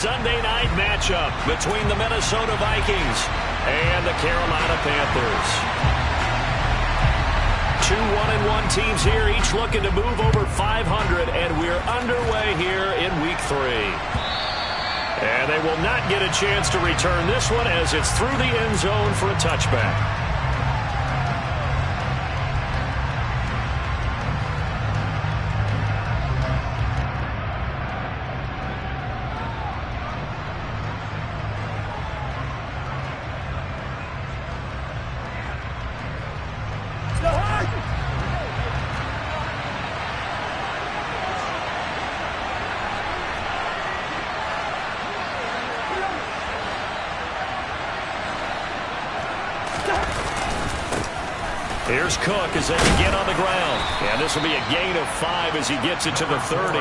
Sunday night matchup between the Minnesota Vikings and the Carolina Panthers. Two 1-1 teams here, each looking to move over 500, and we're underway here in Week 3. And they will not get a chance to return this one as it's through the end zone for a touchback. Here's Cook as they begin on the ground. And this will be a gain of 5 as he gets it to the 30.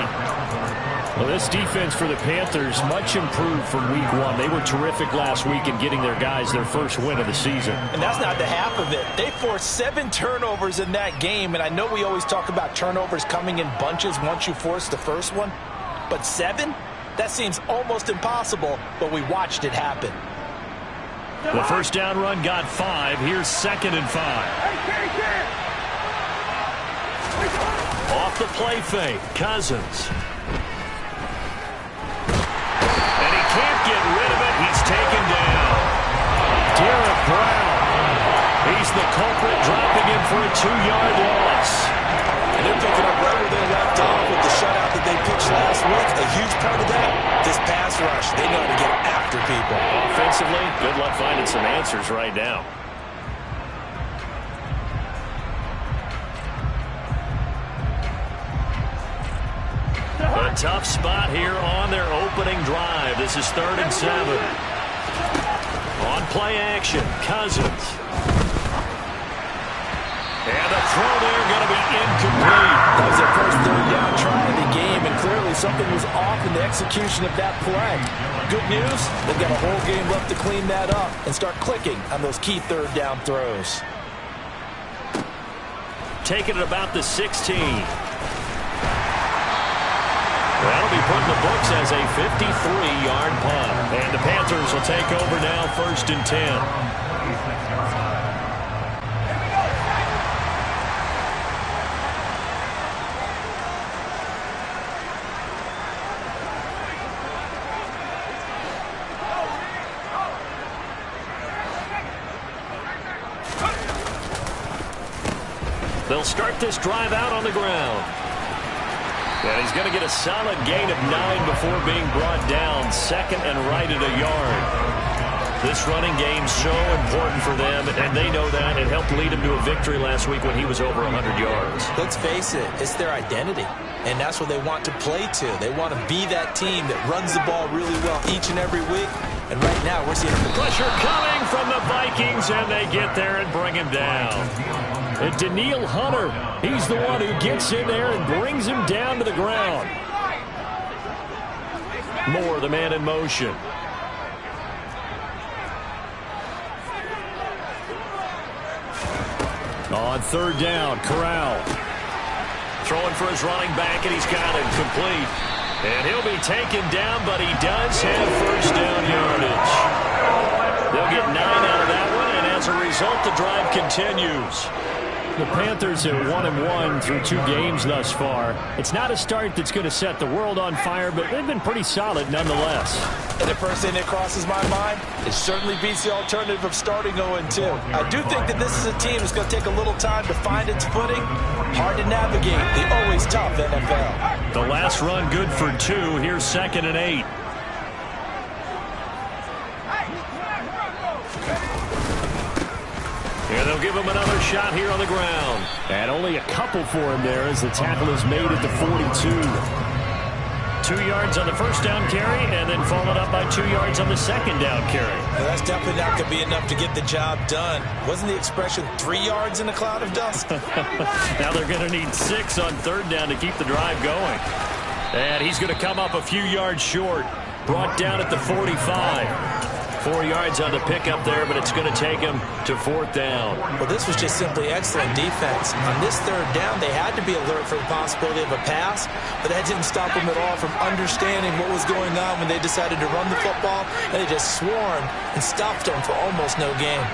Well, this defense for the Panthers, much improved from Week 1. They were terrific last week in getting their guys their first win of the season. And that's not the half of it. They forced 7 turnovers in that game. And I know we always talk about turnovers coming in bunches once you force the first one. But 7? That seems almost impossible, but we watched it happen. The first down run got 5. Here's 2nd and 5. Off the play fake, Cousins. And he can't get rid of it. He's taken down. Derek Brown. He's the culprit, dropping him for a 2-yard loss. And they're picking up right where they left off with the shutout that they pitched last week. A huge part of that, this pass rush. They know how to get after people. Offensively, good luck finding some answers right now. A tough spot here on their opening drive. This is 3rd and 7. On play action, Cousins. And the throw there going to be incomplete. That was their first 3rd down try of the game, and clearly something was off in the execution of that play. Good news, they've got a whole game left to clean that up and start clicking on those key 3rd down throws. Taking it about the 16. That'll be put in the books as a 53-yard punt. And the Panthers will take over now, 1st and 10. They'll start this drive out on the ground. And he's going to get a solid gain of 9 before being brought down. 2nd and right at a yard. This running game's so important for them, and they know that. It helped lead him to a victory last week when he was over 100 yards. Let's face it, it's their identity, and that's what they want to play to. They want to be that team that runs the ball really well each and every week. And right now, we're seeing the pressure coming from the Vikings, and they get there and bring him down. And Daniil Hunter, he's the one who gets in there and brings him down to the ground. Moore, the man in motion. On 3rd down, Corral. Throwing for his running back, and he's got it complete. And he'll be taken down, but he does have 1st down yardage. They'll get 9 out of that one, and as a result, the drive continues. The Panthers are 1-1 through 2 games thus far. It's not a start that's going to set the world on fire, but they've been pretty solid nonetheless. And the first thing that crosses my mind, it certainly beats the alternative of starting 0-2. I do think that this is a team that's going to take a little time to find its footing. Hard to navigate the always tough NFL. The last run good for 2. Here's 2nd and 8. And they'll give him another shot here on the ground. And only a couple for him there as the tackle is made at the 42. 2 yards on the first down carry, and then followed up by 2 yards on the second down carry. Well, that's definitely not going to be enough to get the job done. Wasn't the expression 3 yards in a cloud of dust? Now they're going to need 6 on 3rd down to keep the drive going. And he's going to come up a few yards short. Brought down at the 45. 4 yards on the pickup there, but it's going to take him to 4th down. Well, this was just simply excellent defense. On this 3rd down, they had to be alert for the possibility of a pass, but that didn't stop them at all from understanding what was going on when they decided to run the football, and they just swarmed and stopped them for almost no gain.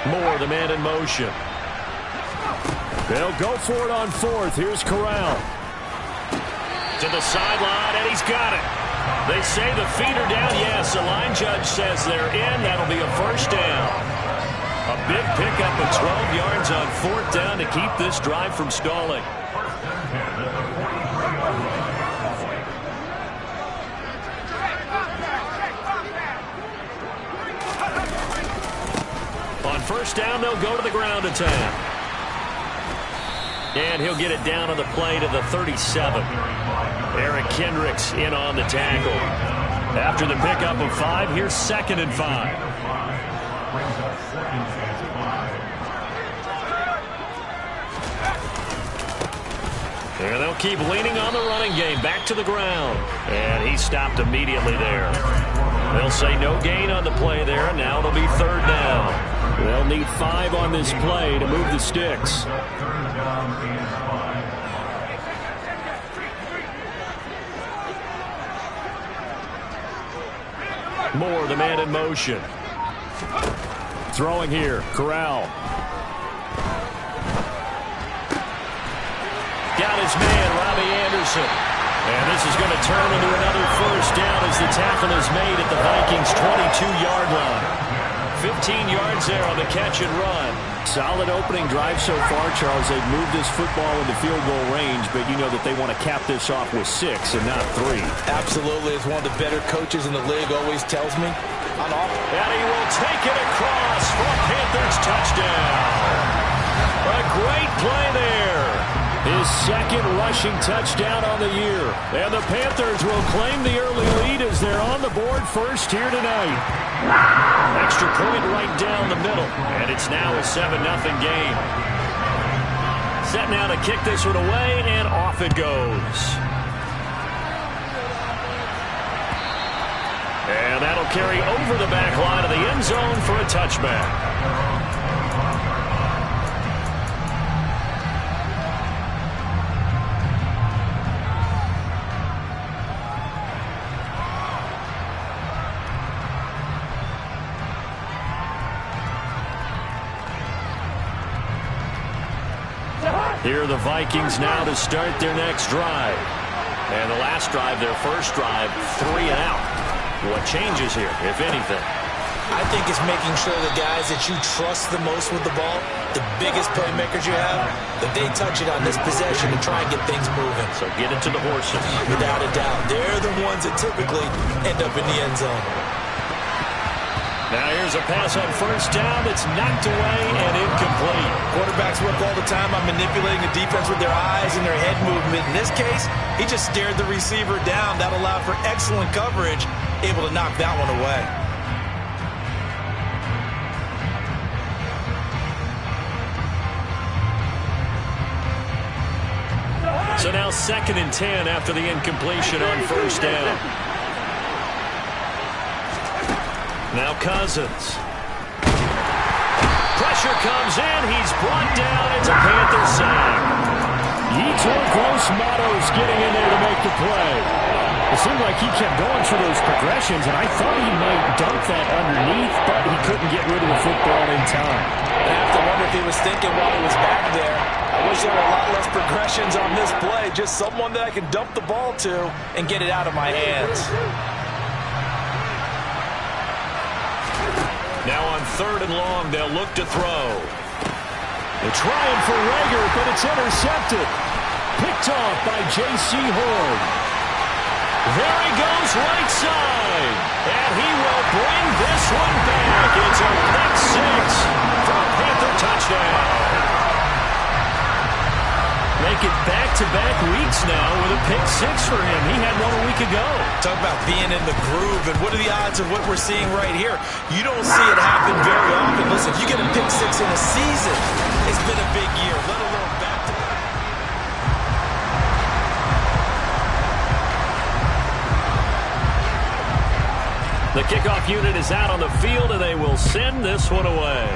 Moore, the man in motion. They'll go for it on 4th. Here's Corral. To the sideline, and he's got it. They say the feet are down. Yes, the line judge says they're in. That'll be a 1st down. A big pickup of 12 yards on 4th down to keep this drive from stalling. On 1st down, they'll go to the ground attack. And he'll get it down on the play to the 37. Eric Kendricks in on the tackle. After the pickup of 5, here's 2nd and 5. And they'll keep leaning on the running game. Back to the ground. And he stopped immediately there. They'll say no gain on the play there. Now it'll be 3rd down. They'll need 5 on this play to move the sticks. Moore, the man in motion. Throwing here, Corral. Got his man, Robbie Anderson. And this is going to turn into another 1st down as the tackle is made at the Vikings' 22-yard line. 15 yards there on the catch and run. Solid opening drive so far, Charles. They've moved this football into field goal range, but you know that they want to cap this off with 6 and not 3. Absolutely, as one of the better coaches in the league always tells me. And he will take it across for a Panthers touchdown. A great play there. His 2nd rushing touchdown on the year. And the Panthers will claim the early lead as they're on the board first here tonight. Extra point right down the middle. And it's now a 7-0 game. Set now to kick this one away, and off it goes. And that'll carry over the back line of the end zone for a touchback. Here are the Vikings now to start their next drive. And the last drive, their first drive, 3 and out. What changes here, if anything? I think it's making sure the guys that you trust the most with the ball, the biggest playmakers you have, that they touch it on this possession and try and get things moving. So get it to the horses. Without a doubt. They're the ones that typically end up in the end zone. Now here's a pass on 1st down that's knocked away and incomplete. Quarterbacks work all the time on manipulating the defense with their eyes and their head movement. In this case, he just stared the receiver down. That allowed for excellent coverage, able to knock that one away. So now 2nd and 10 after the incompletion on 1st down. Now Cousins. Pressure comes in. He's brought down. It's a Panther sack. Yetur Gross-Matos getting in there to make the play. It seemed like he kept going through those progressions, and I thought he might dunk that underneath, but he couldn't get rid of the football in time. I have to wonder if he was thinking while he was back there, I wish there were a lot less progressions on this play. Just someone that I can dump the ball to and get it out of my hands. Now on 3rd and long, they'll look to throw. They're trying for Rager, but it's intercepted. Picked off by J.C. Horn. There he goes right side. And he will bring this one back. It's a pick 6 for a Panther touchdown. Make it back-to-back weeks now with a pick 6 for him. He had one a week ago. Talk about being in the groove, and what are the odds of what we're seeing right here? You don't see it happen very often. Listen, if you get a pick 6 in a season, it's been a big year, let alone back-to-back. The kickoff unit is out on the field, and they will send this one away.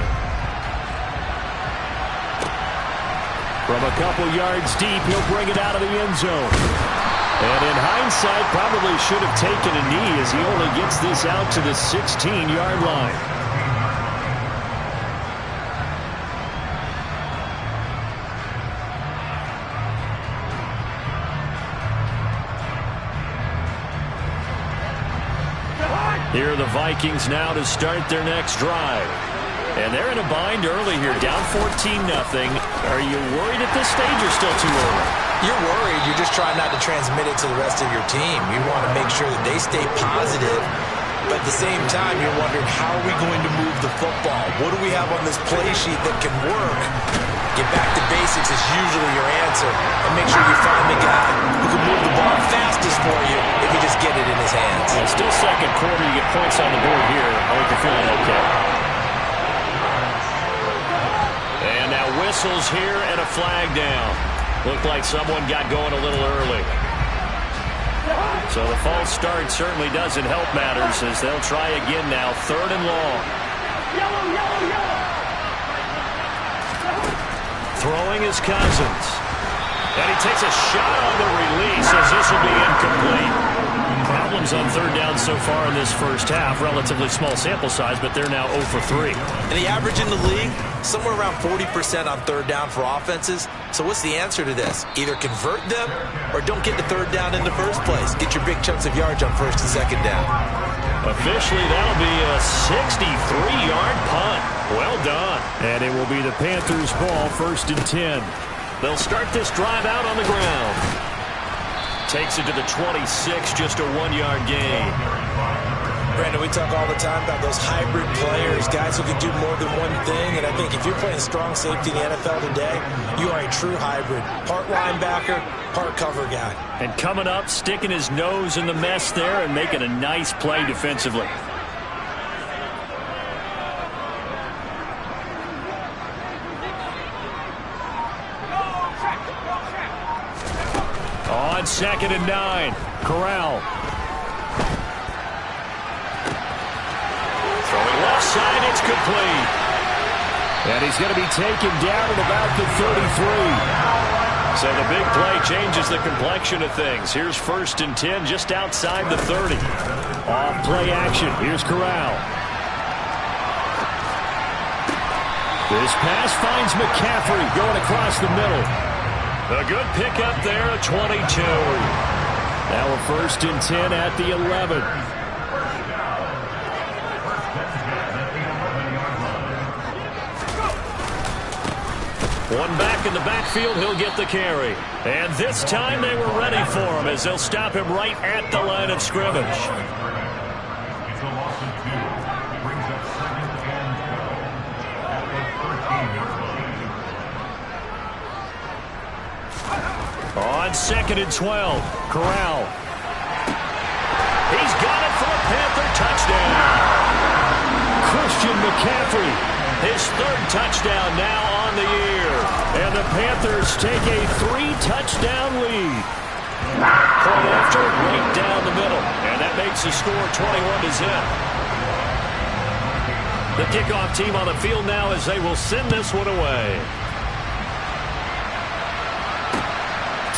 From a couple yards deep, he'll bring it out of the end zone. And in hindsight, probably should have taken a knee as he only gets this out to the 16-yard line. Here are the Vikings now to start their next drive. And they're in a bind early here, down 14-0. Are you worried at this stage or still too early? You're worried. You're just trying not to transmit it to the rest of your team. You want to make sure that they stay positive. But at the same time, you're wondering, how are we going to move the football? What do we have on this play sheet that can work? Get back to basics is usually your answer. And make sure you find the guy who can move the ball fastest for you if you just get it in his hands. Yeah, still second quarter. You get points on the board here. I think you're feeling okay. And now whistles here and a flag down. Looked like someone got going a little early. So the false start certainly doesn't help matters as they'll try again now. 3rd and long. Throwing is Cousins. And he takes a shot on the release as this will be incomplete. Problems on 3rd down so far in this first half. Relatively small sample size, but they're now 0 for 3. And the average in the league, somewhere around 40% on 3rd down for offenses. So what's the answer to this? Either convert them or don't get the 3rd down in the first place. Get your big chunks of yards on 1st and 2nd down. Officially, that'll be a 63-yard punt. Well done. And it will be the Panthers' ball, 1st and 10. They'll start this drive out on the ground. Takes it to the 26, just a 1-yard gain. Brandon, we talk all the time about those hybrid players, guys who can do more than one thing. And I think if you're playing strong safety in the NFL today, you are a true hybrid. Part linebacker, part cover guy. And coming up, sticking his nose in the mess there and making a nice play defensively. On 2nd and 9, Corral. Throwing left side, it's complete. And he's going to be taken down at about the 33. So the big play changes the complexion of things. Here's 1st and 10 just outside the 30. Off play action. Here's Corral. This pass finds McCaffrey going across the middle. A good pickup there at 22. Now a 1st and 10 at the 11. One back in the backfield, he'll get the carry. And this time they were ready for him as they'll stop him right at the line of scrimmage. On 2nd and 12, Corral. He's got it for a Panther touchdown. Christian McCaffrey. His 3rd touchdown now on the year. And the Panthers take a 3-touchdown lead. Point after, right down the middle. And that makes the score 21-0. The kickoff team on the field now as they will send this one away.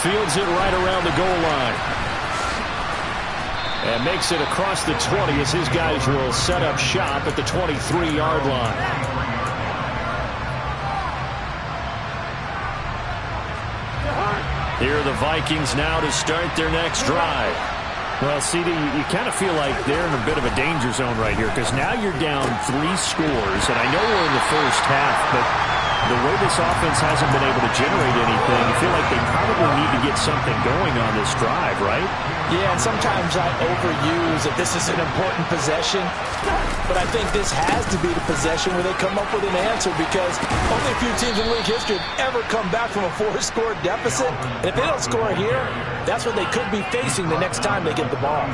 Fields it right around the goal line. And makes it across the 20 as his guys will set up shop at the 23-yard line. Here are the Vikings now to start their next drive. Well, CD, you kind of feel like they're in a bit of a danger zone right here because now you're down 3 scores, and I know we're in the first half, but the way this offense hasn't been able to generate anything, you feel like they probably need to get something going on this drive, right? Yeah, and sometimes I overuse that this is an important possession, but I think this has to be the possession where they come up with an answer because only a few teams in league history have ever come back from a 4-score deficit. And if they don't score here, that's what they could be facing the next time they get the ball.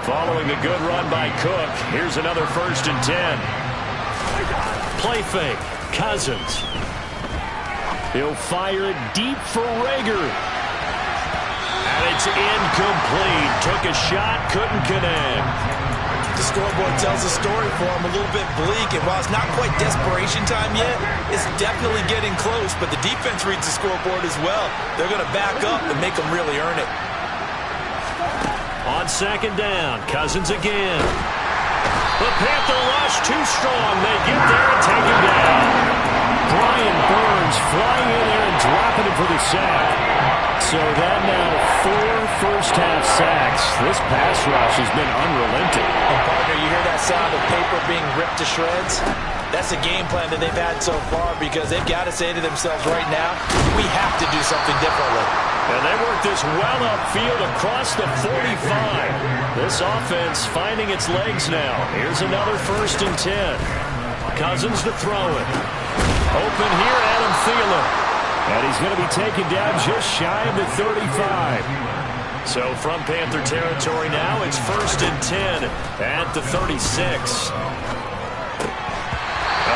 Following a good run by Cook, here's another 1st and 10. Play fake. Cousins. He'll fire it deep for Rager. And it's incomplete. Took a shot, couldn't connect. the scoreboard tells the story for them, a little bit bleak. And while it's not quite desperation time yet, it's definitely getting close. But the defense reads the scoreboard as well. They're going to back up and make them really earn it. On second down, Cousins again. The Panther rush too strong. They get there and take him down. Brian Burns flying in there and dropping it for the sack. So that now 4 first-half sacks. This pass rush has been unrelenting. And partner, you hear that sound of paper being ripped to shreds? That's the game plan that they've had so far, because they've got to say to themselves right now, we have to do something differently. And they work this well upfield across the 45. This offense finding its legs now. Here's another 1st and 10. Cousins to throw it. Open here, Adam Thielen. And he's going to be taken down just shy of the 35. So from Panther territory now, it's 1st and 10 at the 36. A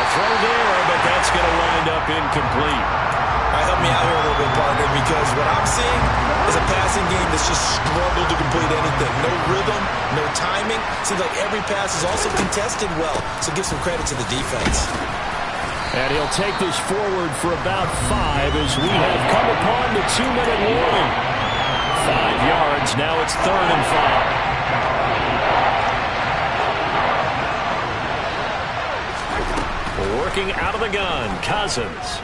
throw there, but that's going to wind up incomplete. Help me out here a little bit, partner, because what I'm seeing is a passing game that's just struggled to complete anything. No rhythm, no timing. Seems like every pass is also contested well, so give some credit to the defense. And he'll take this forward for about 5 as we have come upon the 2-minute warning. 5 yards, now it's 3rd and 5. Working out of the gun, Cousins.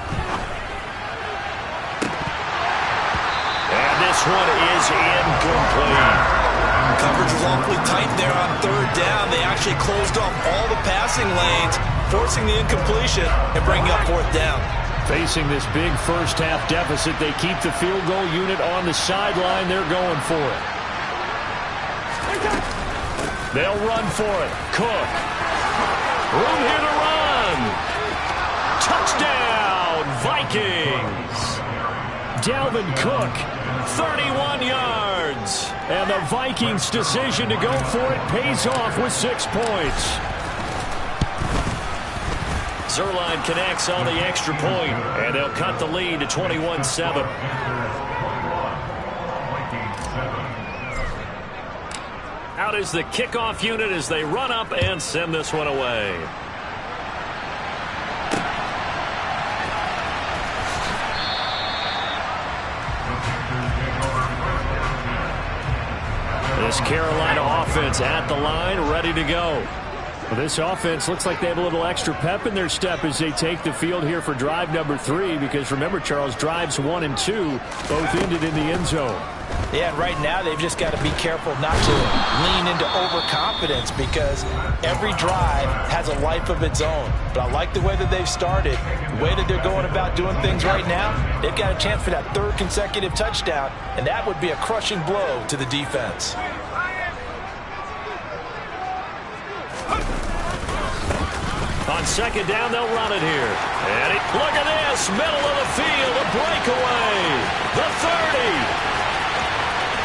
And this one is incomplete. Coverage was awfully tight there on 3rd down. They actually closed off all the passing lanes, forcing the incompletion and bringing up 4th down. Facing this big first-half deficit, they keep the field goal unit on the sideline. They're going for it. They'll run for it. Cook. Room here to run. Touchdown, Vikings. Dalvin Cook, 31 yards. And the Vikings' decision to go for it pays off with 6 points. Zerline connects on the extra point, and they'll cut the lead to 21-7. Out is the kickoff unit as they run up and send this one away. This Carolina offense at the line, ready to go. Well, this offense looks like they have a little extra pep in their step as they take the field here for drive number 3, because remember, Charles, drives 1 and 2 both ended in the end zone. Yeah, and right now they've just got to be careful not to lean into overconfidence, because every drive has a life of its own. But I like the way that they've started, the way that they're going about doing things right now. They've got a chance for that 3rd consecutive touchdown, and that would be a crushing blow to the defense. On second down, they'll run it here. And look at this, middle of the field, a breakaway. The 30,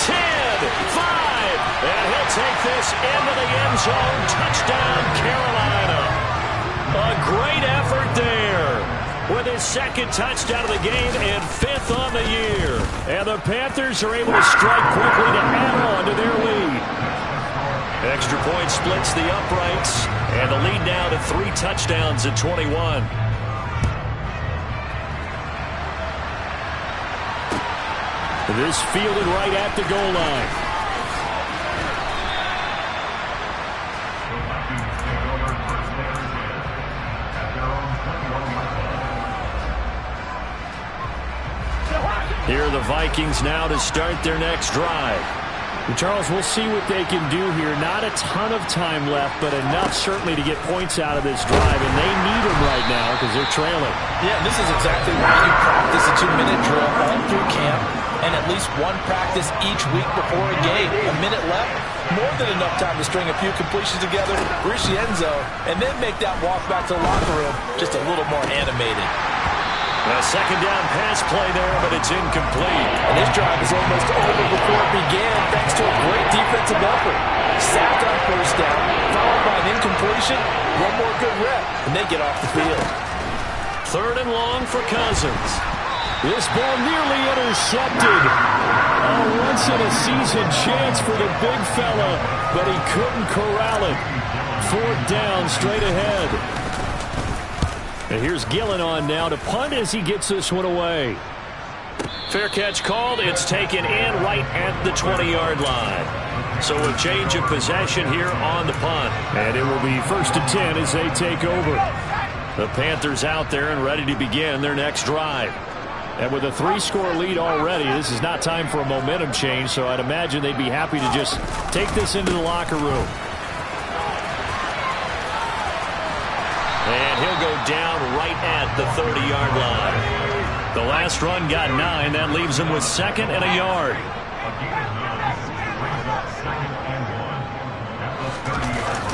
10, 5, and he'll take this into the end zone. Touchdown, Carolina. A great effort there with his 2nd touchdown of the game and 5th on the year. And the Panthers are able to strike quickly to add on to their lead. Extra point splits the uprights, and the lead now to 3 touchdowns at 21. This fielded right at the goal line. Here are the Vikings now to start their next drive. Charles, we'll see what they can do here. Not a ton of time left, but enough certainly to get points out of this drive, and they need them right now because they're trailing. Yeah, this is exactly why you practice a 2-minute drill all through camp, and at least one practice each week before a game. A minute left, more than enough time to string a few completions together, reach the end zone, and then make that walk back to the locker room just a little more animated. A second down pass play there, but it's incomplete. And this drive is almost over before it began, thanks to a great defensive effort. Sacked on 1st down, followed by an incompletion, one more good rep, and they get off the field. 3rd and long for Cousins. This ball nearly intercepted. A once-in-a-season chance for the big fella, but he couldn't corral it. 4th down, straight ahead. And here's Gillen on now to punt as he gets this one away. Fair catch called. It's taken in right at the 20-yard line. So a change of possession here on the punt. And it will be 1st and 10 as they take over. The Panthers out there and ready to begin their next drive. And with a 3-score lead already, this is not time for a momentum change, so I'd imagine they'd be happy to just take this into the locker room. And he'll go down right at the 30-yard line. The last run got 9. That leaves him with 2nd and a yard.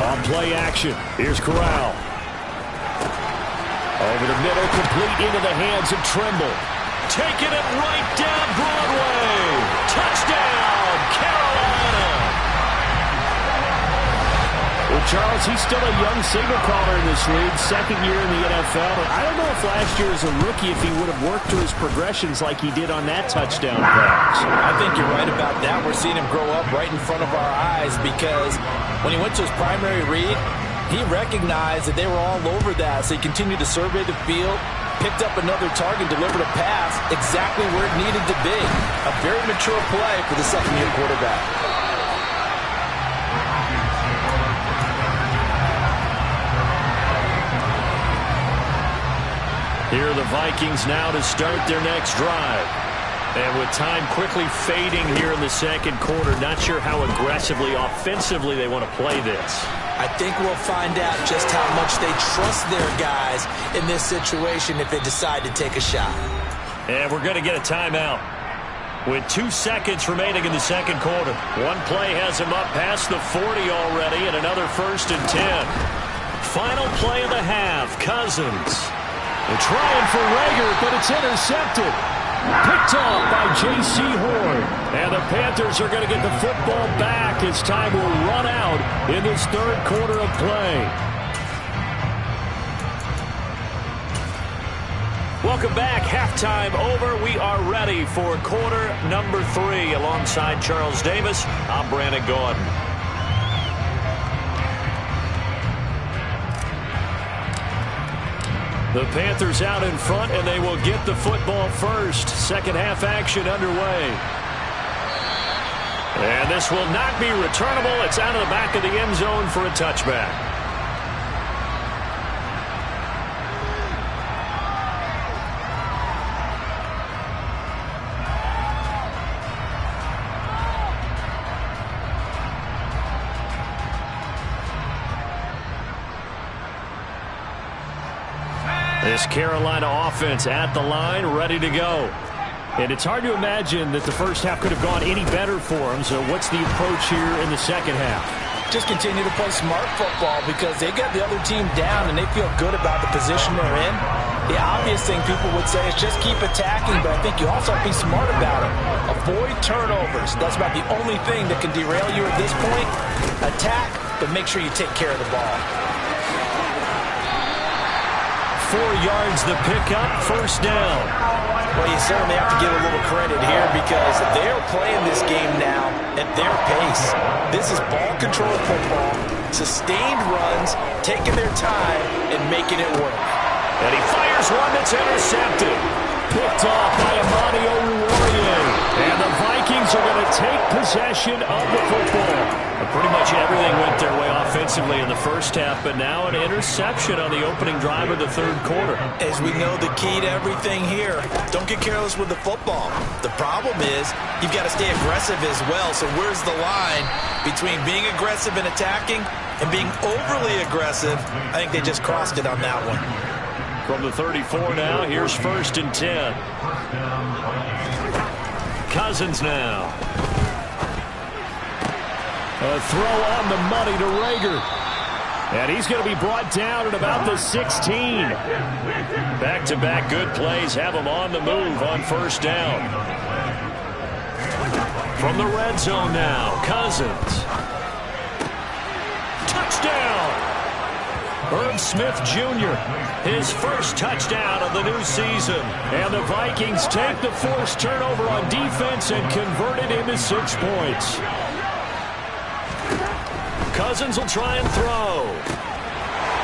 On play action, here's Corral. Over the middle, complete into the hands of Trimble. Taking it right down Broadway. Touchdown, Carolina. Well, Charles, he's still a young signal caller in this league, 2nd year in the NFL. But I don't know if last year as a rookie, if he would have worked through his progressions like he did on that touchdown pass. I think you're right about that. We're seeing him grow up right in front of our eyes because when he went to his primary read, he recognized that they were all over that, so he continued to survey the field, picked up another target, delivered a pass exactly where it needed to be. A very mature play for the 2nd-year quarterback. Here are the Vikings now to start their next drive. And with time quickly fading here in the 2nd quarter, not sure how aggressively, offensively they want to play this. I think we'll find out just how much they trust their guys in this situation if they decide to take a shot. And we're going to get a timeout with 2 seconds remaining in the 2nd quarter. One play has him up past the 40 already, and another 1st and 10. Final play of the half, Cousins. They're trying for Rager, but it's intercepted. Picked off by J.C. Horn. And the Panthers are going to get the football back as time will run out in this 3rd quarter of play. Welcome back. Halftime over. We are ready for quarter number 3. Alongside Charles Davis, I'm Brandon Gordon. The Panthers out in front, and they will get the football first. 2nd half action underway. And this will not be returnable. It's out of the back of the end zone for a touchback. This Carolina offense at the line, ready to go. And it's hard to imagine that the first half could have gone any better for them. So what's the approach here in the 2nd half? Just continue to play smart football because they got the other team down and they feel good about the position they're in. The obvious thing people would say is just keep attacking, but I think you also have to be smart about it. Avoid turnovers. That's about the only thing that can derail you at this point. Attack, but make sure you take care of the ball. 4 yards the pickup, 1st down. Well, you certainly have to give a little credit here because they're playing this game now at their pace. This is ball control football, sustained runs, taking their time and making it work. And he fires one that's intercepted. Picked off by Amani Oruwariye. And the Vikings are going to take possession of the football. Pretty much everything went their way offensively in the first half, but now an interception on the opening drive of the 3rd quarter. As we know, the key to everything here, don't get careless with the football. The problem is you've got to stay aggressive as well. So where's the line between being aggressive and attacking and being overly aggressive? I think they just crossed it on that one. From the 34 now, here's 1st and 10. Cousins now. A throw on the money to Rager. And he's going to be brought down at about the 16. Back-to-back good plays have him on the move on 1st down. From the red zone now, Cousins. Touchdown! Irv Smith Jr., his first touchdown of the new season. And the Vikings take the forced turnover on defense and convert it into 6 points. Cousins will try and throw.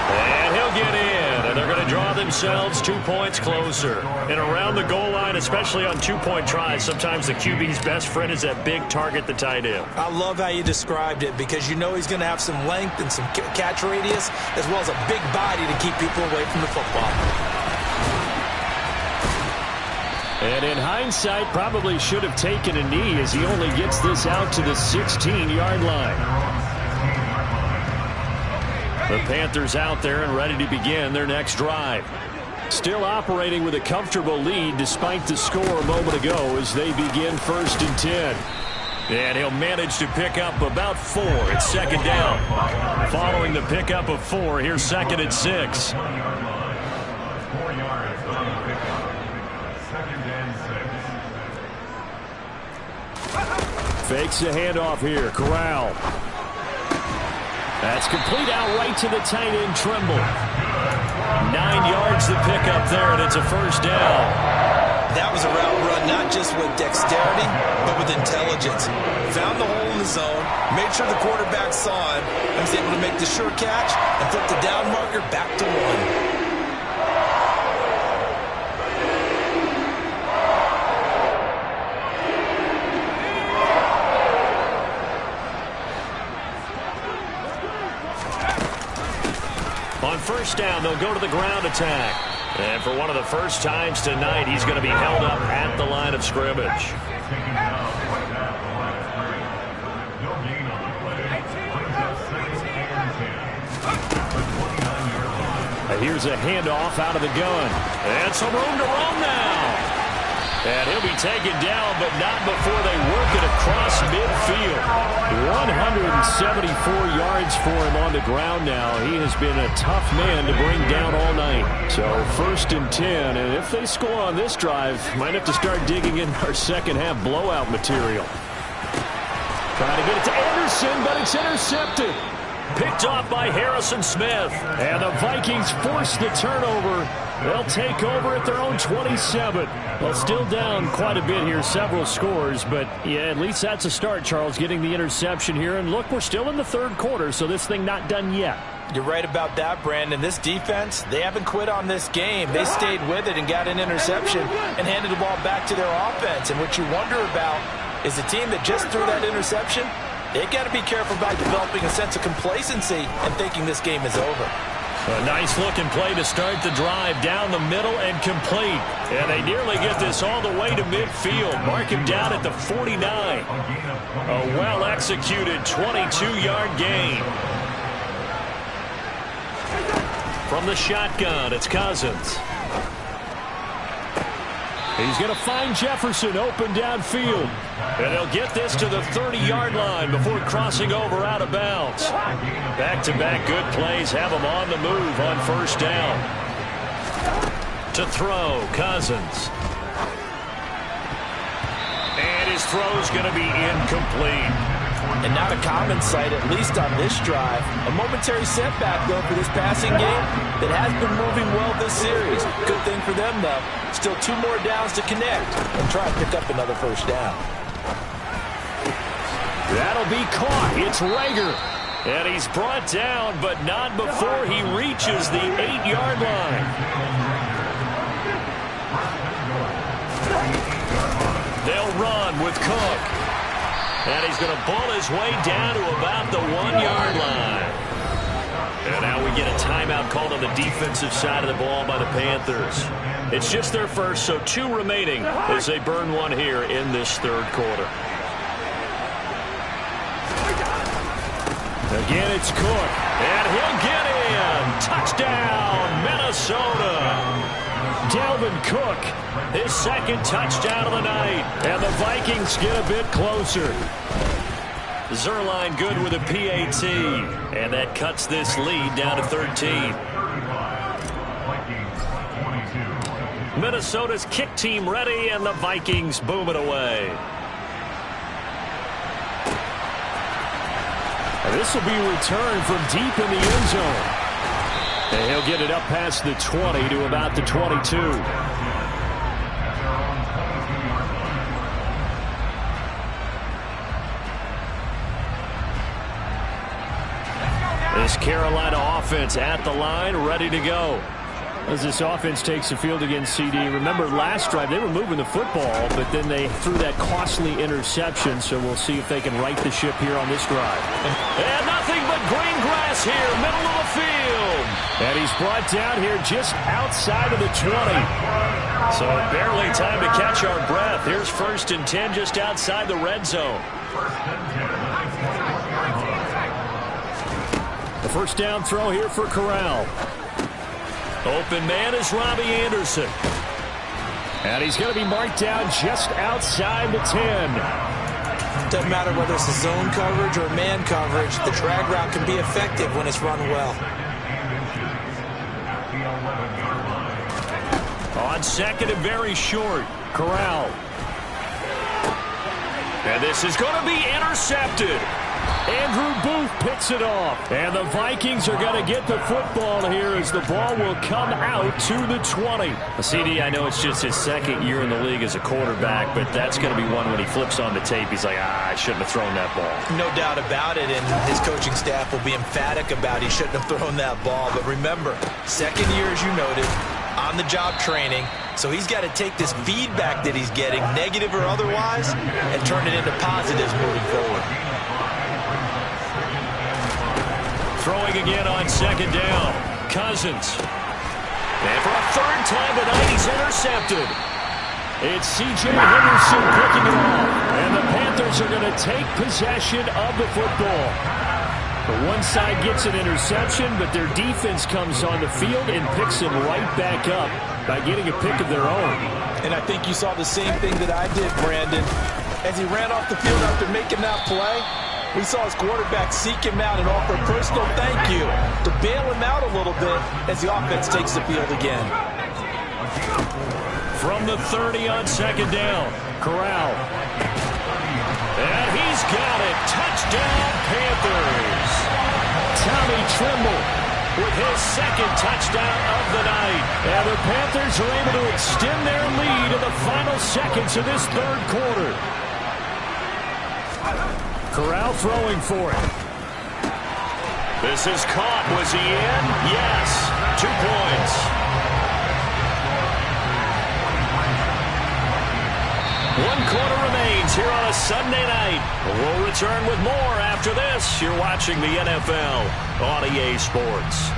And he'll get in, and they're going to draw themselves 2 points closer. And around the goal line, especially on two-point tries, sometimes the QB's best friend is that big target, the tight end. I love how you described it because you know he's going to have some length and some catch radius as well as a big body to keep people away from the football. And in hindsight, probably should have taken a knee as he only gets this out to the 16-yard line. The Panthers out there and ready to begin their next drive. Still operating with a comfortable lead despite the score a moment ago as they begin 1st and 10. And he'll manage to pick up about 4. It's 2nd down. Following the pickup of 4, here's 2nd and 6. Fakes the handoff here. Corral. That's complete out right to the tight end, Trimble. 9 yards to pick up there, and it's a 1st down. That was a route run not just with dexterity, but with intelligence. Found the hole in the zone, made sure the quarterback saw him, and was able to make the sure catch and flip the down marker back to 1. On 1st down, they'll go to the ground attack. And for one of the first times tonight, he's going to be held up at the line of scrimmage. And here's a handoff out of the gun. And some room to roam now. And he'll be taken down, but not before they work it across midfield. 174 yards for him on the ground now. He has been a tough man to bring down all night. So 1st and 10, and if they score on this drive, might have to start digging in our second half blowout material. Trying to get it to Anderson, but it's intercepted. Picked off by Harrison Smith. And the Vikings force the turnover. They'll take over at their own 27. Well, still down quite a bit here, several scores, but yeah, at least that's a start, Charles, getting the interception here. And look, we're still in the 3rd quarter, so this thing not done yet. You're right about that, Brandon. This defense, they haven't quit on this game. They stayed with it and got an interception and handed the ball back to their offense. And what you wonder about is the team that just threw that interception, they've got to be careful about developing a sense of complacency and thinking this game is over. A nice-looking play to start the drive down the middle and complete. And they nearly get this all the way to midfield. Mark him down at the 49. A well-executed 22-yard gain. From the shotgun, it's Cousins. He's going to find Jefferson open downfield. And he'll get this to the 30-yard line before crossing over out of bounds. Back-to-back good plays have him on the move on 1st down. To throw, Cousins. And his throw's going to be incomplete. And not a common sight, at least on this drive. A momentary setback, though, for this passing game that has been moving well this series. Good thing for them, though. Still 2 more downs to connect and try and pick up another 1st down. That'll be caught. It's Rager. And he's brought down, but not before he reaches the 8-yard line. They'll run with Cook. And he's going to pull his way down to about the 1-yard line. And now we get a timeout called on the defensive side of the ball by the Panthers. It's just their first, so 2 remaining as they burn 1 here in this 3rd quarter. Again, it's Cook. And he'll get in. Touchdown, Minnesota. Dalvin Cook, his 2nd touchdown of the night. And the Vikings get a bit closer. Zerline good with a PAT. And that cuts this lead down to 13. Minnesota's kick team ready, and the Vikings boom it away. And this will be returned from deep in the end zone. And he'll get it up past the 20 to about the 22. This Carolina offense at the line, ready to go. As this offense takes the field against CD, remember last drive they were moving the football, but then they threw that costly interception, so we'll see if they can right the ship here on this drive. And nothing but green grass here, middle of the field. And he's brought down here just outside of the 20. So barely time to catch our breath. Here's 1st and 10 just outside the red zone. The first down throw here for Corral. Open man is Robbie Anderson. And he's going to be marked down just outside the 10. Doesn't matter whether it's a zone coverage or man coverage, the drag route can be effective when it's run well. On 2nd and very short, Corral. And this is going to be intercepted. Andrew Booth picks it off. And the Vikings are going to get the football here as the ball will come out to the 20. CD, I know it's just his 2nd year in the league as a quarterback, but that's going to be one when he flips on the tape. He's like, I shouldn't have thrown that ball. No doubt about it, and his coaching staff will be emphatic about he shouldn't have thrown that ball. But remember, 2nd year, as you noted, on-the-job training. So he's got to take this feedback that he's getting, negative or otherwise, and turn it into positives moving forward. Throwing again on 2nd down. Cousins. And for a 3rd time tonight, he's intercepted. It's C.J. Henderson picking it off. And the Panthers are going to take possession of the football. The one side gets an interception, but their defense comes on the field and picks him right back up by getting a pick of their own. And I think you saw the same thing that I did, Brandon. As he ran off the field after making that play, we saw his quarterback seek him out and offer a personal thank you to bail him out a little bit as the offense takes the field again. From the 30 on 2nd down, Corral. And he's got it. Touchdown, Panthers. Tommy Tremble with his 2nd touchdown of the night. And the Panthers are able to extend their lead in the final seconds of this 3rd quarter. Corral throwing for it. This is caught. Was he in? Yes. 2 points. One quarter remains here on a Sunday night. We'll return with more after this. You're watching the NFL on EA Sports.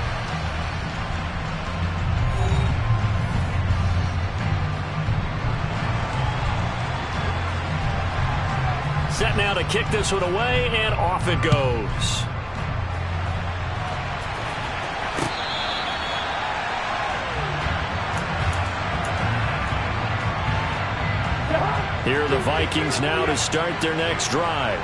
Set now to kick this one away, and off it goes. Here are the Vikings now to start their next drive.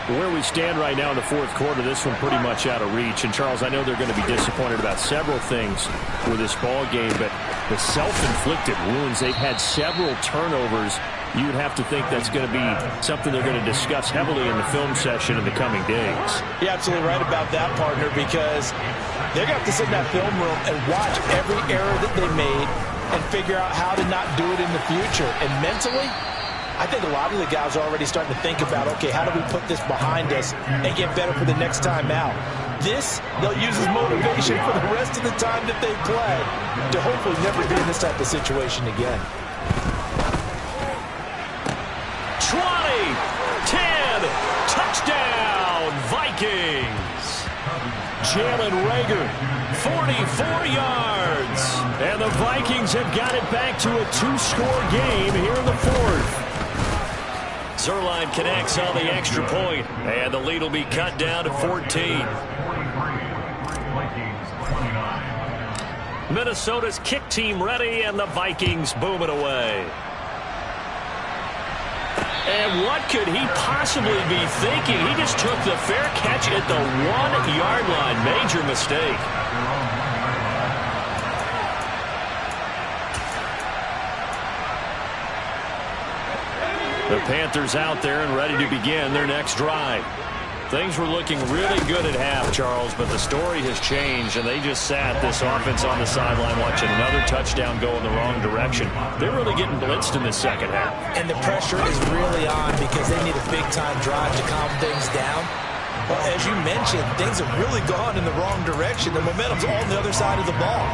Where we stand right now in the 4th quarter, this one pretty much out of reach. And, Charles, I know they're going to be disappointed about several things with this ball game, but the self-inflicted wounds, they've had several turnovers. You'd have to think that's going to be something they're going to discuss heavily in the film session in the coming days. You're absolutely right about that, partner, because they're going to have to sit in that film room and watch every error that they made and figure out how to not do it in the future. And mentally, I think a lot of the guys are already starting to think about, okay, how do we put this behind us and get better for the next time out? This, they'll use as motivation for the rest of the time that they play to hopefully never be in this type of situation again. 20, 10, touchdown, Vikings. Jalen Reagor, 44 yards. And the Vikings have got it back to a 2-score game here in the 4th. Zerline connects on the extra point, and the lead will be cut down to 14. Minnesota's kick team ready, and the Vikings boom it away. And what could he possibly be thinking? He just took the fair catch at the 1-yard line. Major mistake. The Panthers out there and ready to begin their next drive. Things were looking really good at half, Charles, but the story has changed, and they just sat this offense on the sideline watching another touchdown go in the wrong direction. They're really getting blitzed in the second half. And the pressure is really on because they need a big-time drive to calm things down. Well, as you mentioned, things have really gone in the wrong direction. The momentum's on the other side of the ball.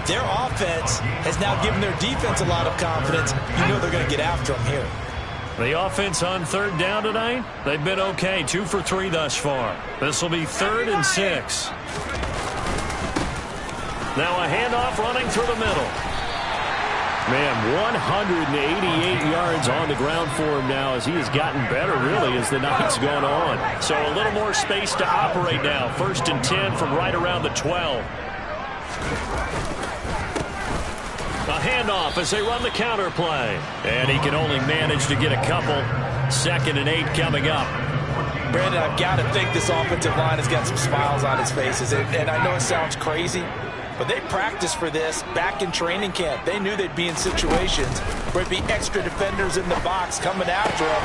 Their offense has now given their defense a lot of confidence. You know they're going to get after them here. The offense on third down tonight, they've been okay. 2 for 3 thus far. This will be 3rd and 6. Now a handoff running through the middle. Man, 188 yards on the ground for him now as he has gotten better, really, as the night's gone on. So a little more space to operate now. 1st and 10 from right around the 12. A handoff as they run the counter play. And he can only manage to get a couple. 2nd and 8 coming up. Brandon, I've got to think this offensive line has got some smiles on its faces. And I know it sounds crazy, but they practiced for this back in training camp. They knew they'd be in situations where it'd be extra defenders in the box coming after them,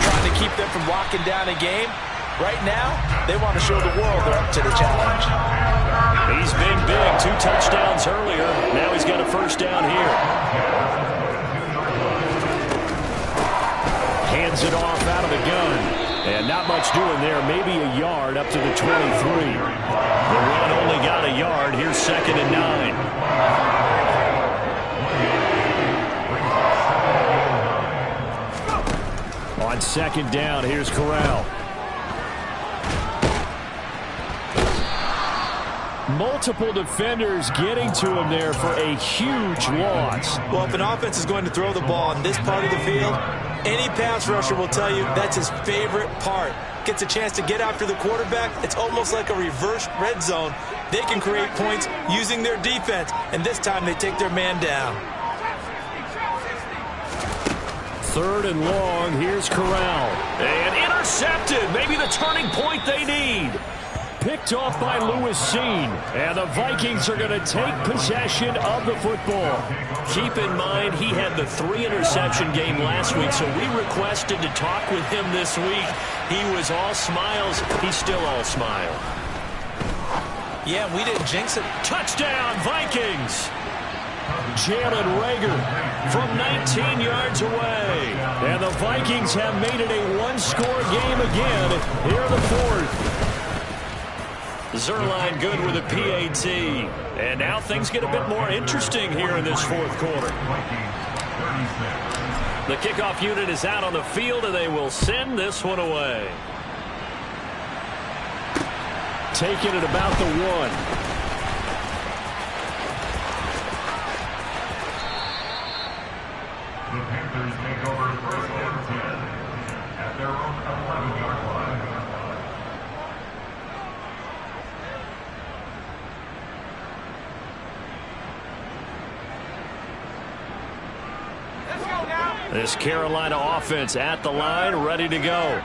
trying to keep them from locking down a game. Right now, they want to show the world they're up to the challenge. He's been big. 2 touchdowns earlier. Now he's got a 1st down here. Hands it off out of the gun. And not much doing there. Maybe a yard up to the 23. The run only got a yard. Here's 2nd and 9. On 2nd down, here's Corral. Multiple defenders getting to him there for a huge loss. Well, if an offense is going to throw the ball in this part of the field, any pass rusher will tell you that's his favorite part. Gets a chance to get after the quarterback. It's almost like a reverse red zone. They can create points using their defense, and this time they take their man down. 3rd and long. Here's Corral. And intercepted. Maybe the turning point they need. Picked off by Lewis Seen. And the Vikings are going to take possession of the football. Keep in mind, he had the 3-interception game last week, so we requested to talk with him this week. He was all smiles. He's still all smile. Yeah, we didn't jinx it. Touchdown, Vikings! Jalen Reagor from 19 yards away. And the Vikings have made it a one-score game again here in the 4th. Zerline good with a PAT. And now things get a bit more interesting here in this 4th quarter. The kickoff unit is out on the field, and they will send this one away. Taking it about the 1. The Panthers take over 1st and 10 at their own 11-yard line. This Carolina offense at the line, ready to go.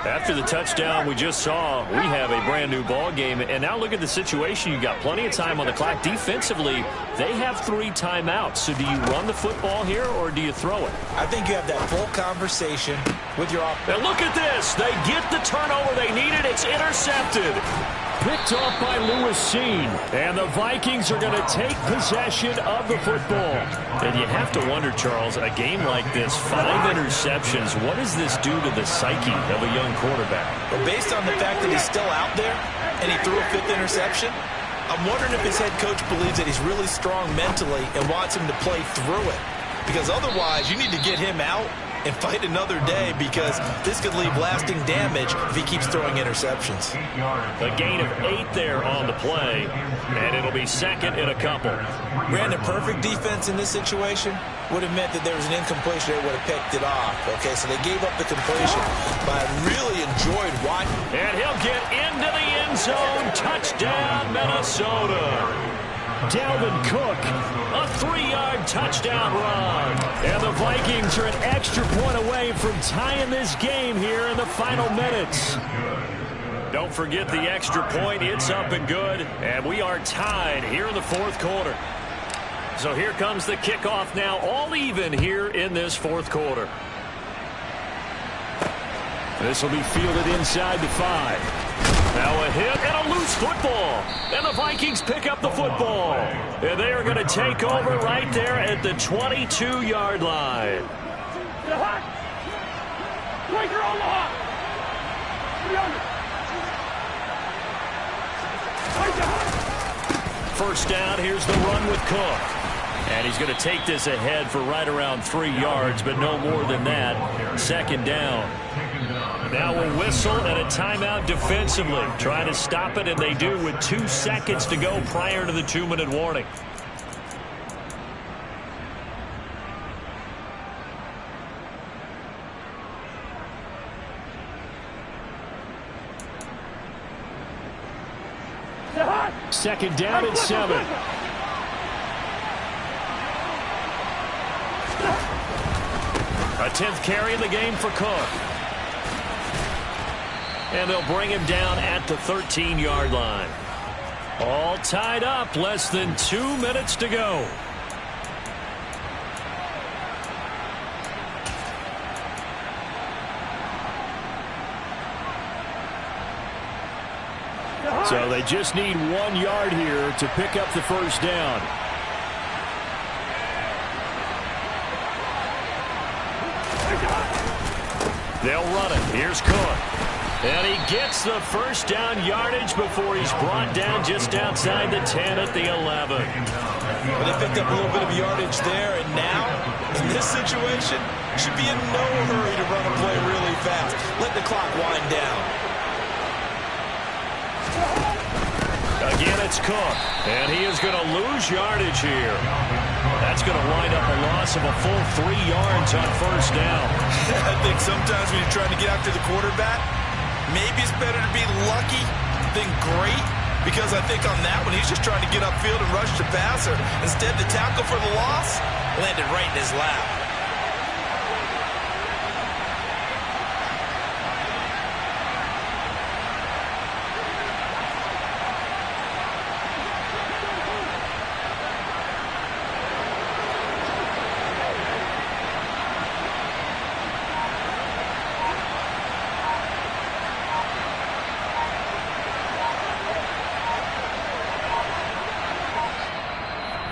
After the touchdown we just saw, we have a brand new ball game. And now look at the situation. You got plenty of time on the clock. Defensively, they have 3 timeouts. So do you run the football here or do you throw it? I think you have that full conversation with your offense. And look at this. They get the turnover they needed. It's intercepted. Picked off by Lewis Seen. And the Vikings are going to take possession of the football. And you have to wonder, Charles, a game like this, 5 interceptions, what does this do to the psyche of a young quarterback? Well, based on the fact that he's still out there and he threw a 5th interception, I'm wondering if his head coach believes that he's really strong mentally and wants him to play through it. Because otherwise, you need to get him out and fight another day, because this could leave lasting damage if he keeps throwing interceptions. A gain of 8 there on the play, and it'll be 2nd and a couple. Brandon, perfect defense in this situation would have meant that there was an incompletion. They would have picked it off. Okay, so they gave up the completion, but I really enjoyed watching. And he'll get into the end zone. Touchdown, Minnesota. Dalvin Cook, a 3-yard touchdown run. And the Vikings are an extra point away from tying this game here in the final minutes. Don't forget the extra point. It's up and good. And we are tied here in the 4th quarter. So here comes the kickoff now, all even here in this 4th quarter. This will be fielded inside the 5. Now a hit and a loose football. And the Vikings pick up the football. And they are going to take over right there at the 22-yard line. First down, here's the run with Cook. And he's going to take this ahead for right around 3 yards, but no more than that. Second down. Now a whistle and a timeout defensively. Trying to stop it, and they do with 2 seconds to go prior to the 2-minute warning. Second down and 7. A 10th carry in the game for Cook. And they'll bring him down at the 13-yard line. All tied up, less than 2 minutes to go. So they just need 1 yard here to pick up the first down. They'll run it. Here's Cook. And he gets the first down yardage before he's brought down just outside the 10 at the 11. Well, they picked up a little bit of yardage there, and now, in this situation, should be in no hurry to run a play really fast. Let the clock wind down. Again, it's Cook, and he is going to lose yardage here. That's going to wind up a loss of a full 3 yards on first down. I think sometimes when you're trying to get after the quarterback, maybe it's better to be lucky than great, because I think on that one, he's just trying to get upfield and rush the passer. Instead, the tackle for the loss landed right in his lap.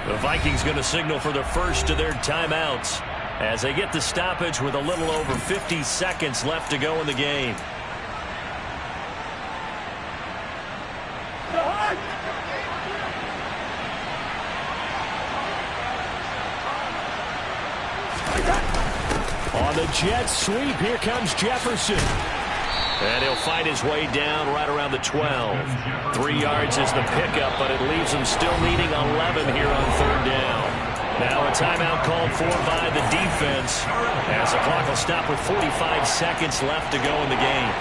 The Vikings going to signal for the first of their timeouts as they get the stoppage with a little over 50 seconds left to go in the game. On the jet sweep, here comes Jefferson. And he'll fight his way down right around the 12. 3 yards is the pickup, but it leaves him still needing 11 here on third down. Now a timeout called for by the defense as the clock will stop with 45 seconds left to go in the game.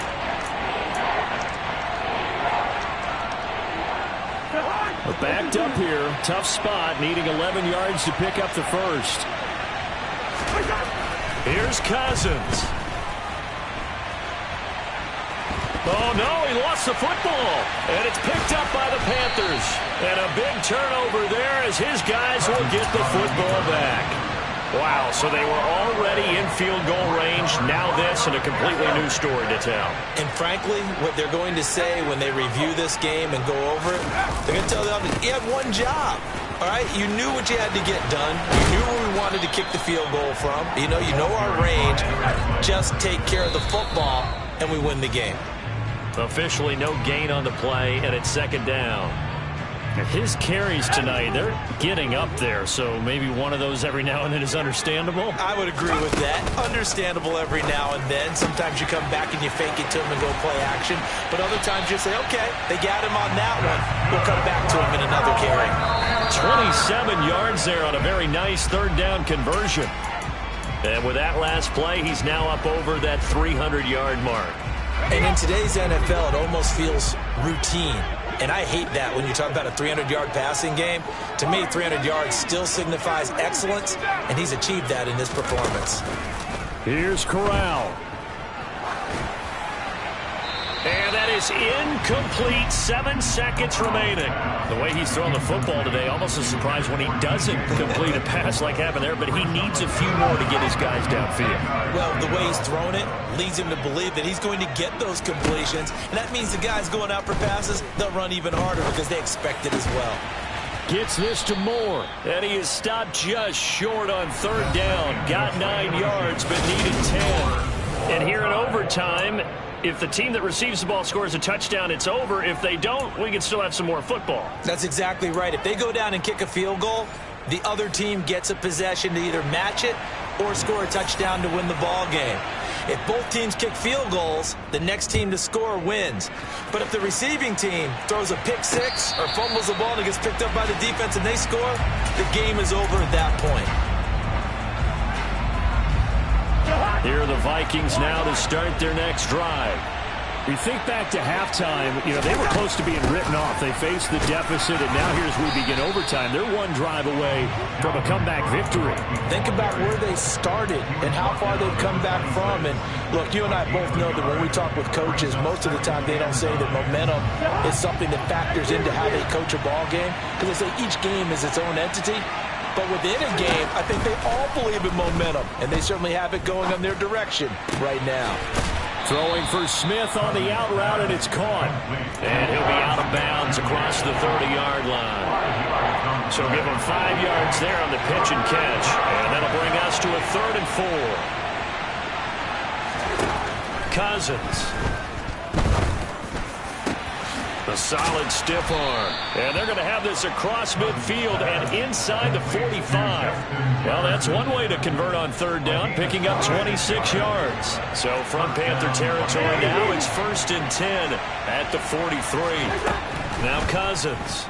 We're backed up here. Tough spot, needing 11 yards to pick up the first. Here's Cousins. Oh, no, he lost the football. And it's picked up by the Panthers. And a big turnover there as his guys will get the football back. Wow, so they were already in field goal range. Now this and a completely new story to tell. And frankly, what they're going to say when they review this game and go over it, they're going to tell them, you had one job. All right, you knew what you had to get done. You knew where we wanted to kick the field goal from. You know our range. Just take care of the football, and we win the game. Officially no gain on the play, and it's second down. His carries tonight, they're getting up there, so maybe one of those every now and then is understandable. I would agree with that. Understandable every now and then. Sometimes you come back and you fake it to him and go play action. But other times you say, okay, they got him on that one. We'll come back to him in another carry. 27 yards there on a very nice third down conversion. And with that last play, he's now up over that 300-yard mark. And in today's NFL, it almost feels routine. And I hate that when you talk about a 300-yard passing game. To me, 300 yards still signifies excellence, and he's achieved that in this performance. Here's Corral. And that is incomplete. 7 seconds remaining. The way he's throwing the football today, almost a surprise when he doesn't complete a pass like happened there, but he needs a few more to get his guys downfield. Well, the way he's thrown it leads him to believe that he's going to get those completions, and that means the guys going out for passes, they'll run even harder because they expect it as well. Gets this to Moore. And he is stopped just short on 3rd down. Got 9 yards, but needed 10. And here in overtime, if the team that receives the ball scores a touchdown, it's over. If they don't, we can still have some more football. That's exactly right. If they go down and kick a field goal, the other team gets a possession to either match it or score a touchdown to win the ball game. If both teams kick field goals, the next team to score wins. But if the receiving team throws a pick six or fumbles the ball and it gets picked up by the defense and they score, the game is over at that point. Here are the Vikings now to start their next drive. We think back to halftime, they were close to being written off. They faced the deficit, and now here's we begin overtime. They're one drive away from a comeback victory. Think about where they started and how far they've come back from. And look, you and I both know that when we talk with coaches, most of the time they don't say that momentum is something that factors into how they coach a ball game, because they say each game is its own entity. But within a game, I think they all believe in momentum, and they certainly have it going in their direction right now. Throwing for Smith on the out route, and it's caught. And he'll be out of bounds across the 30-yard line. So give him 5 yards there on the pitch and catch. And that'll bring us to a 3rd and 4. Cousins. A solid stiff arm. And they're going to have this across midfield and inside the 45. Well, that's one way to convert on 3rd down, picking up 26 yards. So from Panther territory now, it's 1st and 10 at the 43. Now Cousins.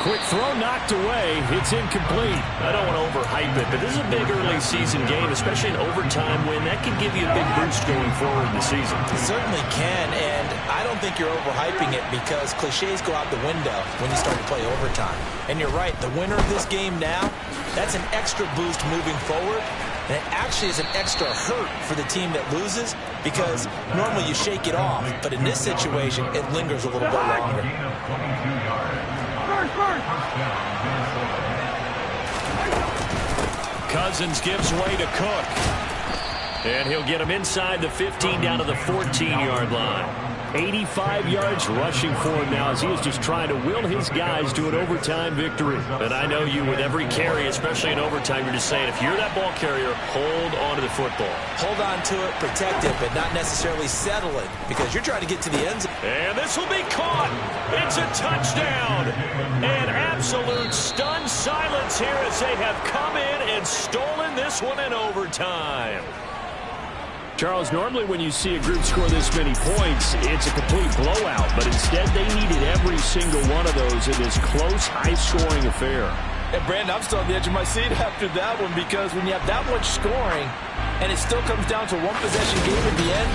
Quick throw knocked away. It's incomplete. I don't want to overhype it, but this is a big early season game, especially an overtime win. That can give you a big boost going forward in the season. It certainly can, and I don't think you're overhyping it because cliches go out the window when you start to play overtime. And you're right, the winner of this game now, that's an extra boost moving forward, and it actually is an extra hurt for the team that loses because normally you shake it off, but in this situation, it lingers a little bit longer. Cousins gives way to Cook. And he'll get him inside the 15 down to the 14-yard line. 85 yards rushing for him now as he is just trying to will his guys to an overtime victory. And I know you with every carry, especially in overtime, you're just saying if you're that ball carrier, hold on to the football. Hold on to it, protect it, but not necessarily settle it because you're trying to get to the end zone. And this will be caught. It's a touchdown. An absolute stunned silence here as they have come in and stolen this one in overtime. Charles, normally when you see a group score this many points, it's a complete blowout. But instead, they needed every single one of those in this close, high-scoring affair. And, Brandon, I'm still on the edge of my seat after that one because when you have that much scoring and it still comes down to one possession game at the end,